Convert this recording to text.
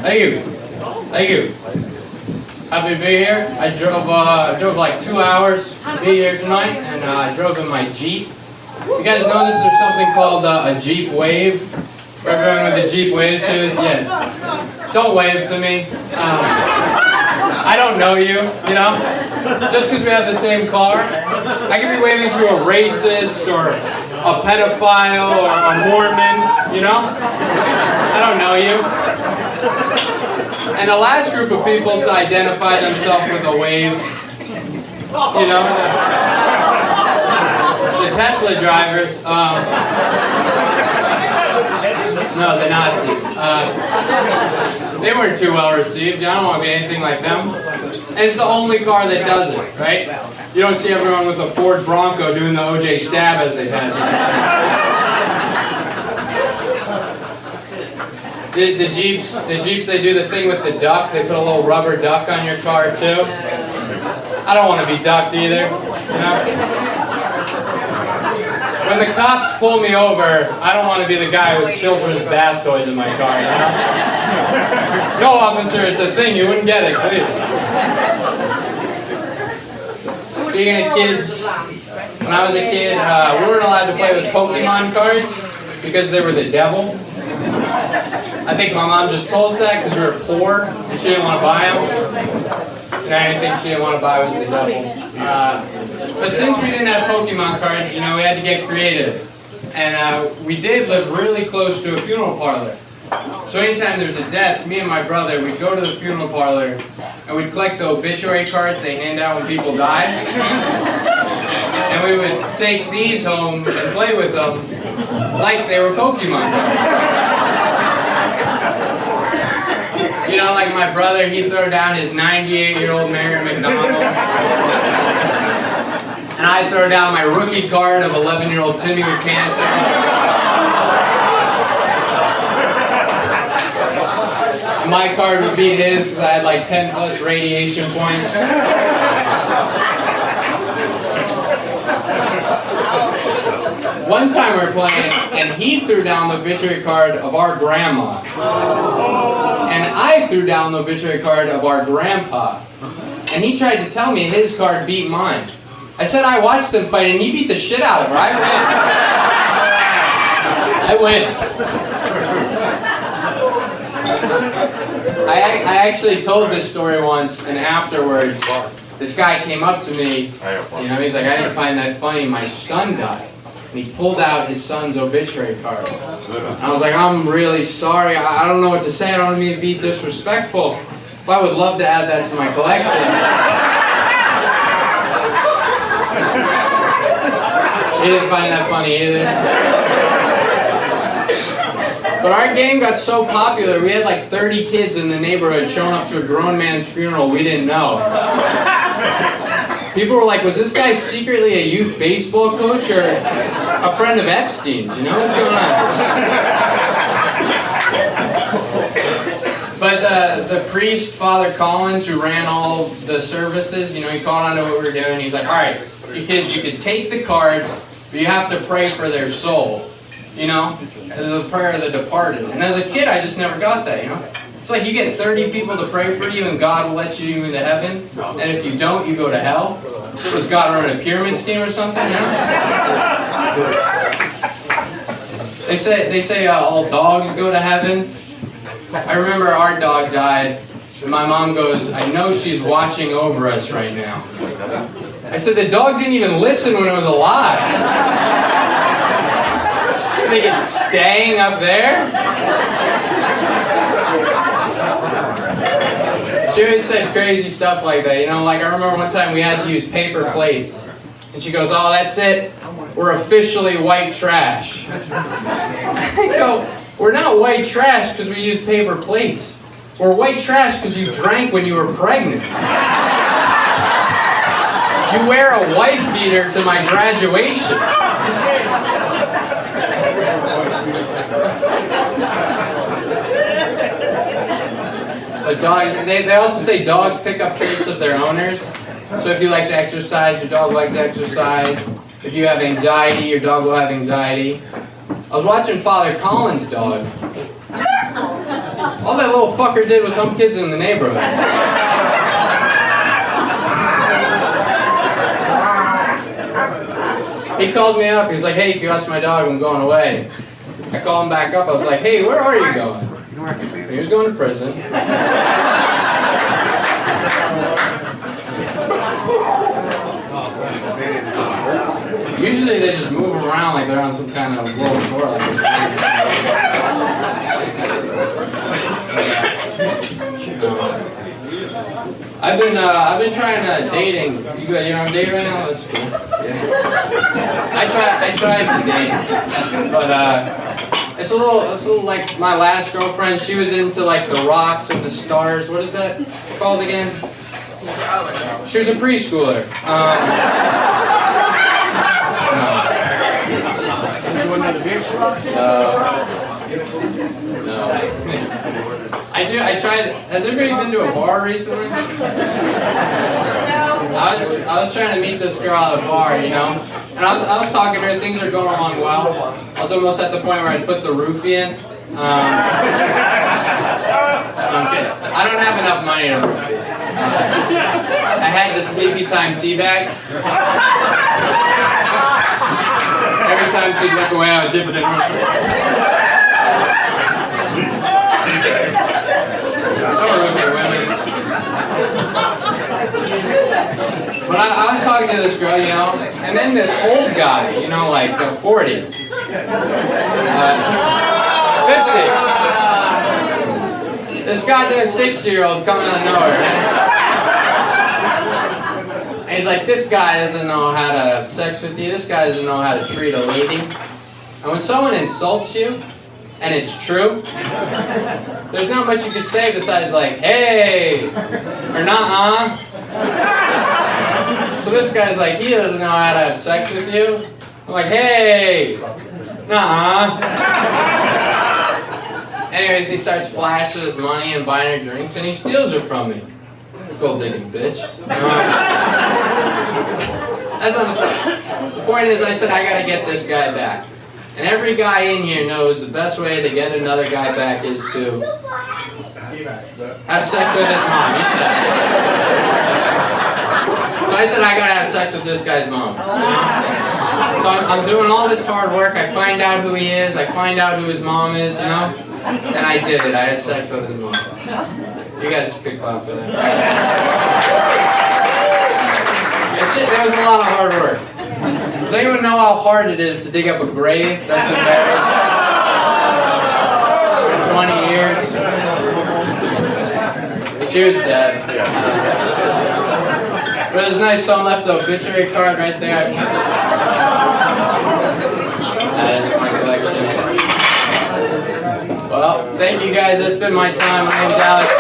Thank you. Thank you. Happy to be here. I drove like 2 hours to be here tonight, and I drove in my Jeep. You guys notice there's something called a Jeep wave? For everyone with a Jeep wave suit? Yeah. Don't wave to me. I don't know you, you know? Just because we have the same car. I could be waving to a racist or a pedophile or a Mormon, you know? I don't know you. And the last group of people to identify themselves with a wave, you know, the Tesla drivers, no, the Nazis. They weren't too well received. I don't want to be anything like them. And it's the only car that does it, right? You don't see everyone with a Ford Bronco doing the OJ stab as they pass it. The Jeeps, they do the thing with the duck. They put a little rubber duck on your car too. I don't want to be ducked either, you know? When the cops pull me over, I don't want to be the guy with children's bath toys in my car, you know? No, officer, it's a thing. You wouldn't get it, please. Speaking of kids, when I was a kid, we weren't allowed to play with Pokemon cards because they were the devil. I think my mom just told us that because we were poor and she didn't want to buy them. And anything she didn't want to buy was the devil. But since we didn't have Pokemon cards, you know, we had to get creative. And we did live really close to a funeral parlor. So anytime there's a death, me and my brother, we'd go to the funeral parlor and we'd collect the obituary cards they hand out when people die. And we would take these home and play with them like they were Pokemon cards. You know, like my brother, he'd throw down his 98-year-old Mary McDonald. And I'd throw down my rookie card of 11-year-old Timmy with cancer. My card would be his because I had like 10 plus radiation points. One time we were playing and he threw down the obituary card of our grandma. And I threw down the obituary card of our grandpa. And he tried to tell me his card beat mine. I said I watched them fight and he beat the shit out of her. I win. I actually told this story once, and afterwards, this guy came up to me, you know, he's like, I didn't find that funny, my son died. And he pulled out his son's obituary card. And I was like, I'm really sorry, I don't know what to say, I don't mean to be disrespectful, but I would love to add that to my collection. He didn't find that funny either. But our game got so popular, we had like 30 kids in the neighborhood showing up to a grown man's funeral we didn't know. People were like, was this guy secretly a youth baseball coach or a friend of Epstein's? You know, what's going on? But the priest, Father Collins, who ran all the services, you know, he caught on to what we were doing. He's like, all right, you kids, you can take the cards, but you have to pray for their soul. You know, the prayer of the departed. And as a kid, I just never got that, you know. It's like you get 30 people to pray for you and God will let you into heaven. And if you don't, you go to hell. Was God running a pyramid scheme or something, you know? They say all dogs go to heaven. I remember our dog died. And my mom goes, I know she's watching over us right now. I said, the dog didn't even listen when it was alive. Think it's staying up there? She always said crazy stuff like that, you know, like I remember one time we had to use paper plates, and she goes, oh, that's it, we're officially white trash. I go, we're not white trash because we use paper plates. We're white trash because you drank when you were pregnant. You wear a wife beater to my graduation. A dog, they also say dogs pick up traits of their owners. So if you like to exercise, your dog will like to exercise. If you have anxiety, your dog will have anxiety. I was watching Father Collins' dog. All that little fucker did was some kids in the neighborhood. He called me up. He was like, hey, can you watch my dog? I'm going away. I called him back up. I was like, hey, where are you going? He was going to prison. Usually they just move them around like they're on some kind of world tour. Like I've been trying dating. You're on a date right now? That's cool. Yeah. I tried to date, but it's a little like my last girlfriend. She was into like the rocks and the stars. What is that called again? She was a preschooler. No. I tried. Has everybody been to a bar recently? I was trying to meet this girl at a bar, you know, and I was talking to her. Things are going along well. I was almost at the point where I'd put the roofie in. Okay. I don't have enough money to roofie. I had the Sleepy Time tea bag. Every time she'd look away, I would dip it in. But I was talking to this girl, you know, and then this old guy, you know, like 40, 50. This goddamn 60-year-old coming out of nowhere. And he's like, this guy doesn't know how to have sex with you. This guy doesn't know how to treat a lady. And when someone insults you, and it's true, there's not much you could say besides like, hey, or nuh-uh. So this guy's like, he doesn't know how to have sex with you. I'm like, hey, nuh-uh. Anyways, he starts flashing his money and buying her drinks, and he steals her from me. Gold digging bitch. That's not the point. The point is, I said I gotta get this guy back. And every guy in here knows the best way to get another guy back is to have sex with his mom. You said. So I said I gotta have sex with this guy's mom. So I'm doing all this hard work. I find out who he is. I find out who his mom is, you know? And I did it. I had sex with his mom. You guys could clap for that. There was a lot of hard work. Does anyone know how hard it is to dig up a grave that's been buried for 20 years? She was dead. But it was nice, someone left the obituary card right there. That is my collection. Well, thank you guys. That's been my time. My name's Alex.